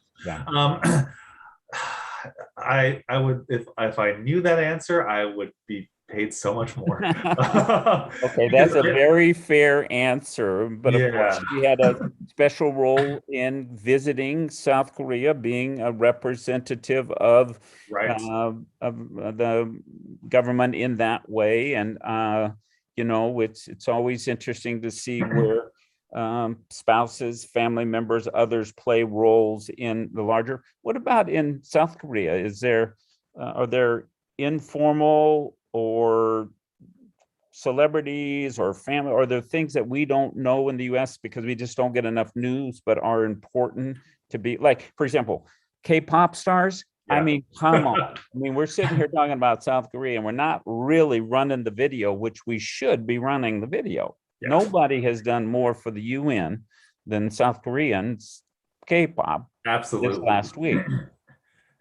I would, if I knew that answer, I would be paid so much more. Okay, that's a very fair answer. But of course, she had a special role in visiting South Korea, being a representative of the government in that way. And it's always interesting to see where spouses, family members, others play roles in the larger. What about in South Korea? Are there informal or celebrities or family, or are there things that we don't know in the US because we just don't get enough news, but are important to be, like, for example, K-pop stars? I mean, come on. I mean, we're sitting here talking about South Korea and we're not really running the video, which we should be running the video. Yeah, Nobody has done more for the UN than South Koreans K-pop this absolutely. last week.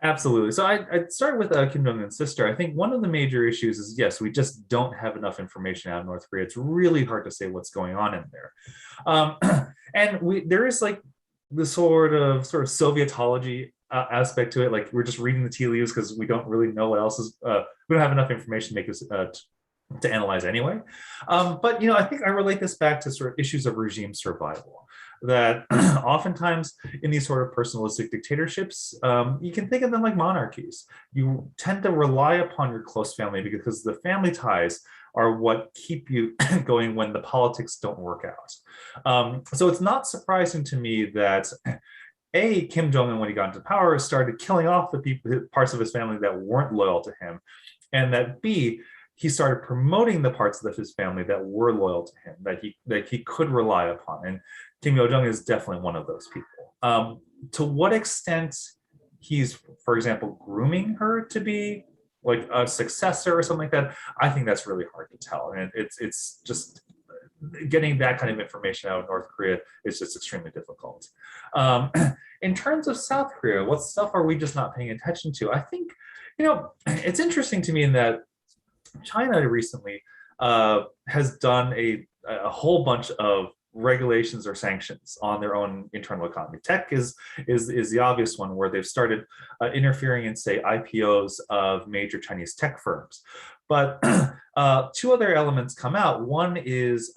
Absolutely. So I'd start with Kim Jong-un's sister. I think one of the major issues is, yes, we just don't have enough information out of North Korea. It's really hard to say what's going on in there. Um, and there is like the sort of Sovietology aspect to it. Like we're just reading the tea leaves because we don't really know what else is, we don't have enough information to make us to analyze anyway. But I think I relate this back to sort of issues of regime survival. That oftentimes in these sort of personalistic dictatorships, you can think of them like monarchies. You tend to rely upon your close family because the family ties are what keep you going when the politics don't work out. So it's not surprising to me that Kim Jong-un, when he got into power, started killing off the parts of his family that weren't loyal to him, and that B, he started promoting the parts of his family that were loyal to him, that he could rely upon. And Kim Yo-jong is definitely one of those people. To what extent he's, for example, grooming her to be like a successor or something like that, I think that's really hard to tell. And it's just getting that kind of information out of North Korea is just extremely difficult. In terms of South Korea, what stuff are we just not paying attention to? I think, it's interesting to me in that China recently has done a whole bunch of regulations or sanctions on their own internal economy. Tech is the obvious one, where they've started interfering in, say, IPOs of major Chinese tech firms. But two other elements come out. One is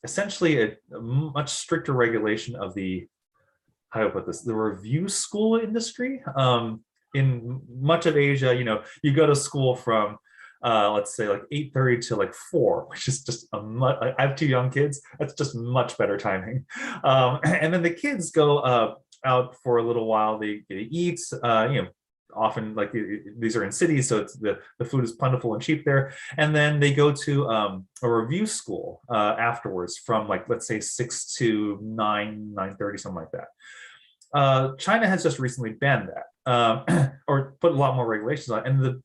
essentially a much stricter regulation of the, how do I put this, the review school industry. In much of Asia, you go to school from let's say like 8:30 to like 4, which is just I have 2 young kids. That's just much better timing. And then the kids go out for a little while. They eat, often like these are in cities, so it's the food is plentiful and cheap there. And then they go to a review school afterwards from like, let's say 6 to 9:30, something like that. China has just recently banned that, or put a lot more regulations on it. And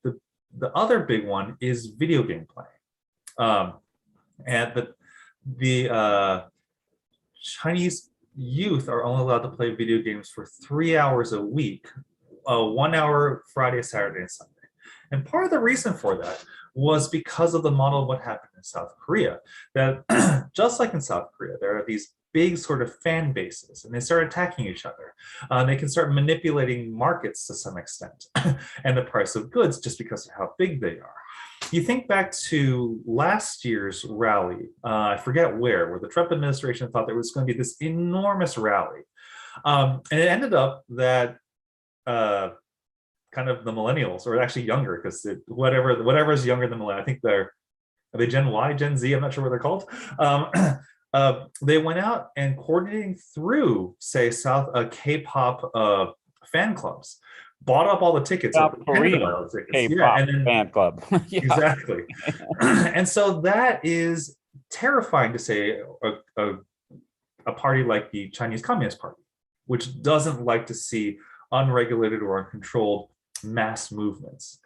the other big one is video game playing. And the Chinese youth are only allowed to play video games for 3 hours a week, 1 hour Friday, Saturday, and Sunday. And part of the reason for that was because of the model of what happened in South Korea, that just like in South Korea, there are these big sort of fan bases, and they start attacking each other. They can start manipulating markets to some extent and the price of goods just because of how big they are. You think back to last year's rally, I forget where the Trump administration thought there was going to be this enormous rally. And it ended up that kind of the millennials, or actually younger, because whatever is younger than millennials, I think are they Gen Y, Gen Z? I'm not sure what they're called. They went out and coordinating through, say, K-pop fan clubs, bought up all the tickets. South Korean K-pop fan club. Yeah. Exactly. And so that is terrifying to say a party like the Chinese Communist Party, which doesn't like to see unregulated or uncontrolled mass movements.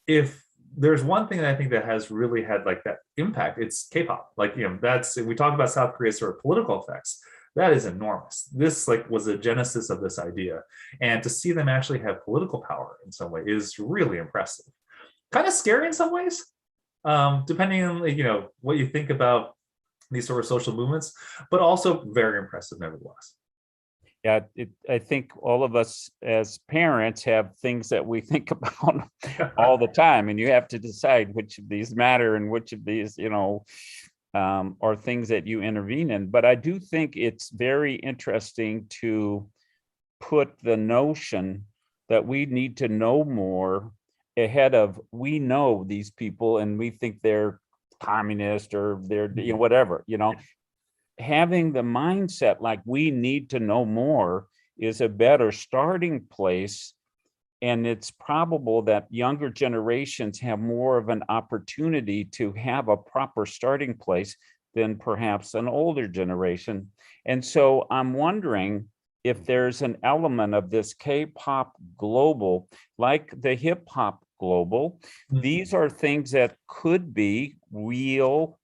If there's one thing that I think that has really had like that impact, it's K-pop. Like, that's, we talk about South Korea's sort of political effects. That is enormous. This like was the genesis of this idea. And to see them actually have political power in some way is really impressive. Kind of scary in some ways, depending on, what you think about these sort of social movements, but also very impressive nevertheless. Yeah, I think all of us as parents have things that we think about all the time, and you have to decide which of these matter and which of these, are things that you intervene in. But I do think it's very interesting to put the notion that we need to know more ahead of, we know these people and we think they're communist or they're, whatever, having the mindset like we need to know more is a better starting place. And it's probable that younger generations have more of an opportunity to have a proper starting place than perhaps an older generation. And so I'm wondering if there's an element of this K-pop global, like the hip hop global. These are things that could be real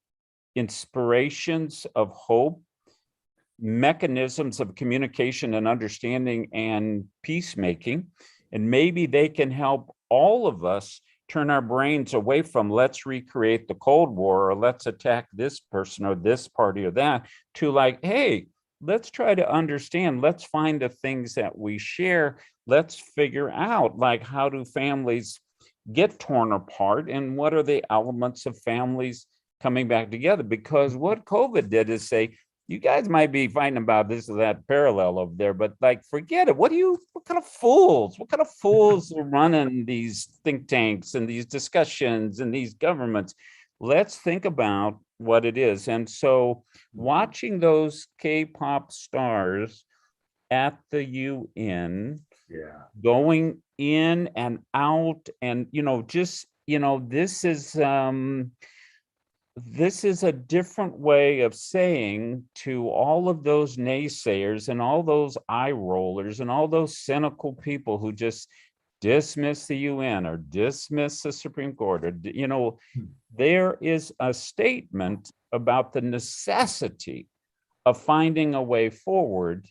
inspirations of hope, mechanisms of communication and understanding and peacemaking. And maybe they can help all of us turn our brains away from let's recreate the Cold War or let's attack this person or this party or that, to like, hey, let's try to understand, let's find the things that we share. Let's figure out, like, how do families get torn apart and what are the elements of families coming back together? Because what COVID did is say, you guys might be fighting about this or that parallel over there, but like, forget it. What kind of fools are running these think tanks and these discussions and these governments? Let's think about what it is. And so watching those K-pop stars at the UN, going in and out, and, just, this is a different way of saying to all of those naysayers and all those eye rollers and all those cynical people who just dismiss the UN or dismiss the Supreme Court, or, there is a statement about the necessity of finding a way forward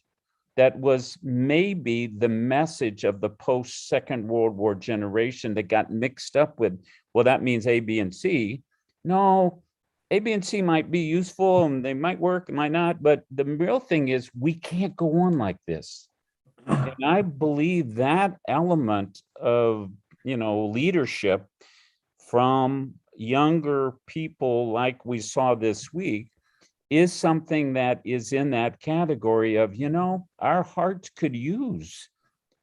that was maybe the message of the post-Second World War generation that got mixed up with, well, that means A, B, and C. No, A, B, and C might be useful and they might work, it might not, but the real thing is we can't go on like this. And I believe that element of, leadership from younger people like we saw this week is something that is in that category of, our hearts could use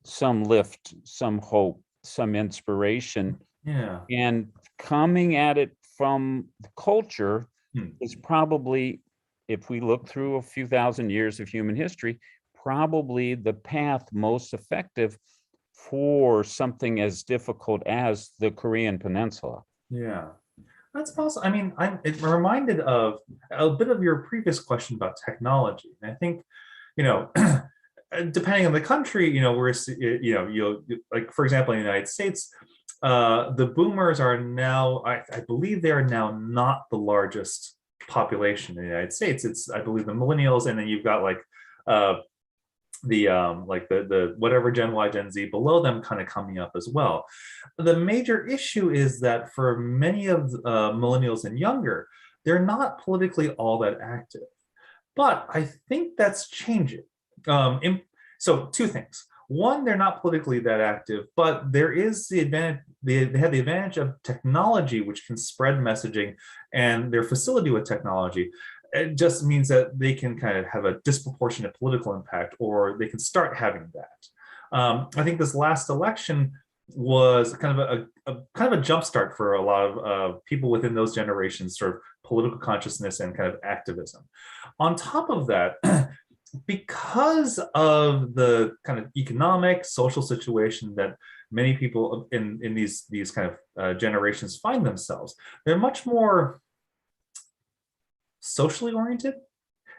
some lift, some hope, some inspiration. Yeah. And coming at it from the culture is probably, if we look through a few thousand years of human history, probably the path most effective for something as difficult as the Korean Peninsula. Yeah. That's possible. I mean, I'm reminded of a bit of your previous question about technology. And I think, depending on the country, we're, like, for example, in the United States, the boomers are now, I believe they are now not the largest population in the United States. It's, I believe, the millennials, and then you've got like the whatever Gen Y, Gen Z below them kind of coming up as well. The major issue is that for many of millennials and younger, they're not politically all that active. But I think that's changing. So two things. One, they're not politically that active, but there is the advantage, they have the advantage of technology, which can spread messaging, and their facility with technology. It just means that they can kind of have a disproportionate political impact, or they can start having that. I think this last election was kind of a jumpstart for a lot of people within those generations, sort of political consciousness and kind of activism. On top of that, because of the kind of economic, social situation that many people in these kind of generations find themselves, they're much more socially oriented,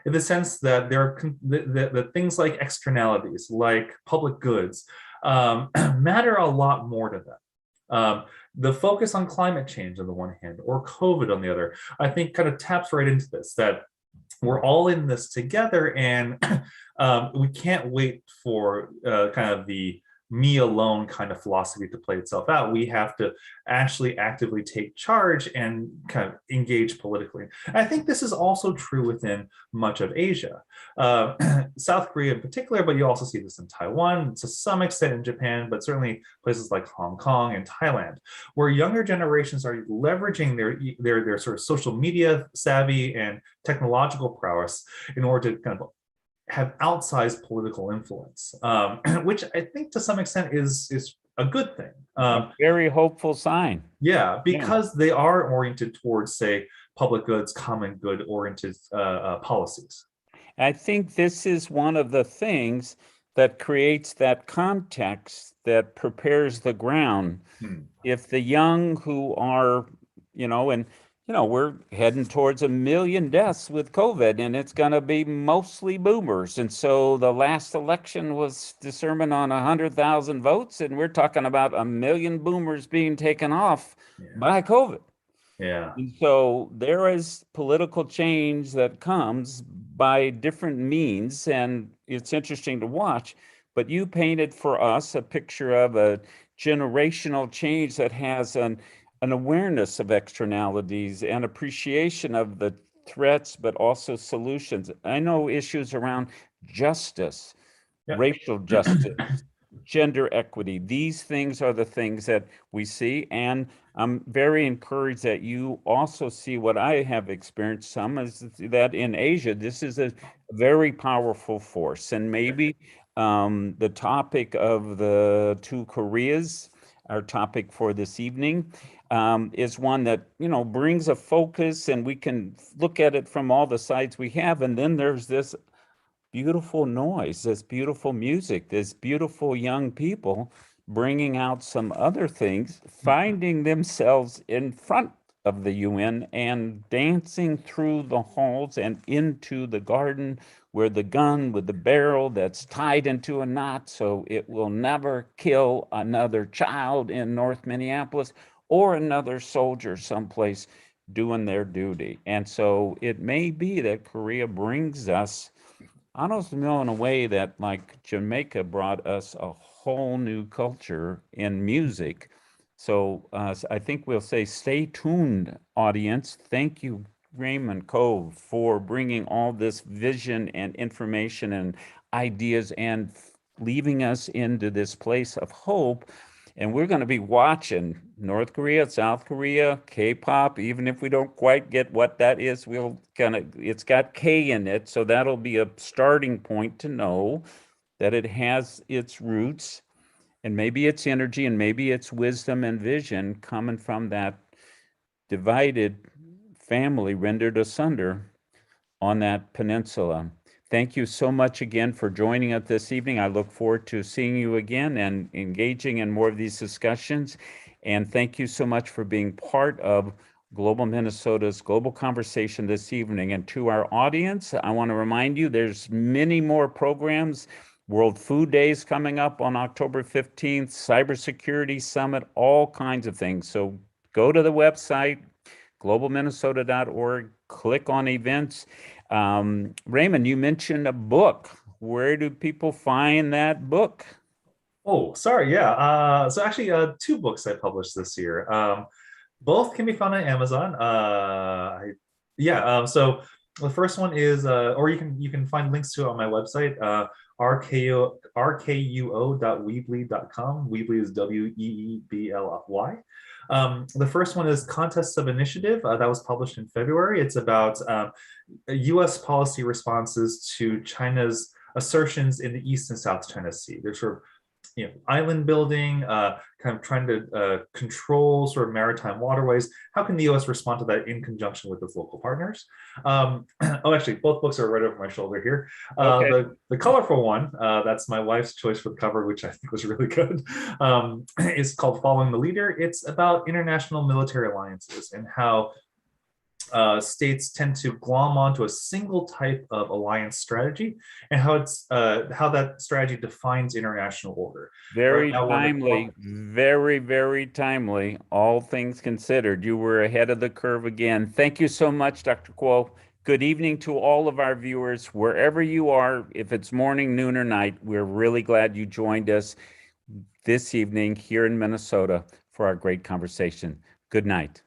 in the sense that the things like externalities, like public goods, matter a lot more to them. The focus on climate change on the one hand, or COVID on the other, I think kind of taps right into this, that we're all in this together, and we can't wait for kind of the me alone kind of philosophy to play itself out. We have to actually actively take charge and kind of engage politically. And I think this is also true within much of Asia, South Korea in particular, but you also see this in Taiwan, to some extent in Japan, but certainly places like Hong Kong and Thailand, where younger generations are leveraging their sort of social media savvy and technological prowess in order to kind of have outsized political influence, which I think to some extent is a good thing. A very hopeful sign. Yeah, because they are oriented towards, say, public goods, common good oriented policies. I think this is one of the things that creates that context that prepares the ground. If the young who are, we're heading towards 1 million deaths with COVID, and it's going to be mostly boomers. And so the last election was determined on 100,000 votes, and we're talking about 1 million boomers being taken off by COVID. Yeah. And so there is political change that comes by different means, and it's interesting to watch. But you painted for us a picture of a generational change that has an awareness of externalities and appreciation of the threats, but also solutions. I know issues around justice, Yeah. racial justice, gender equity. These things are the things that we see. And I'm very encouraged that you also see what I have experienced some is that in Asia, this is a very powerful force. And maybe the topic of the two Koreas, our topic for this evening, is one that, brings a focus and we can look at it from all the sides we have. And then there's this beautiful noise, this beautiful music, this beautiful young people bringing out some other things, finding themselves in front of the UN and dancing through the halls and into the garden where the gun with the barrel that's tied into a knot so it will never kill another child in North Minneapolis or another soldier someplace doing their duty. And so it may be that Korea brings us, I don't know, in a way that like Jamaica brought us a whole new culture in music. So I think we'll say stay tuned, audience. Thank you, Raymond Kuo, for bringing all this vision and information and ideas and leaving us into this place of hope. And we're going to be watching North Korea, South Korea, K-pop, even if we don't quite get what that is, it's got K in it. So that'll be a starting point to know that it has its roots and maybe its energy and maybe its wisdom and vision coming from that divided family rendered asunder on that peninsula. Thank you so much again for joining us this evening. I look forward to seeing you again and engaging in more of these discussions. And thank you so much for being part of Global Minnesota's Global Conversation this evening. And to our audience, I want to remind you there's many more programs. World Food Day is coming up on October 15th, Cybersecurity Summit, all kinds of things. So go to the website, globalminnesota.org, click on events. Raymond, you mentioned a book. Where do people find that book? Oh, sorry. Yeah. So actually, two books I published this year. Both can be found on Amazon. Yeah. So the first one is, or you can find links to it on my website, rkuo.weebly.com. Weebly is Weebly. The first one is Contests of Initiative. That was published in February. It's about U.S. policy responses to China's assertions in the East and South China Sea. They're sort of island building, kind of trying to control sort of maritime waterways. How can the U.S. respond to that in conjunction with its local partners? Oh, actually, both books are right over my shoulder here. Okay. The colorful one, that's my wife's choice for the cover, which I think was really good, is called Following the Leader. It's about international military alliances and how states tend to glom onto a single type of alliance strategy and how that strategy defines international order. Right Very now, timely, very, very timely. All things considered, you were ahead of the curve again. Thank you so much, Dr. Kuo. Good evening to all of our viewers, wherever you are, if it's morning, noon, or night. We're really glad you joined us this evening here in Minnesota for our great conversation. Good night.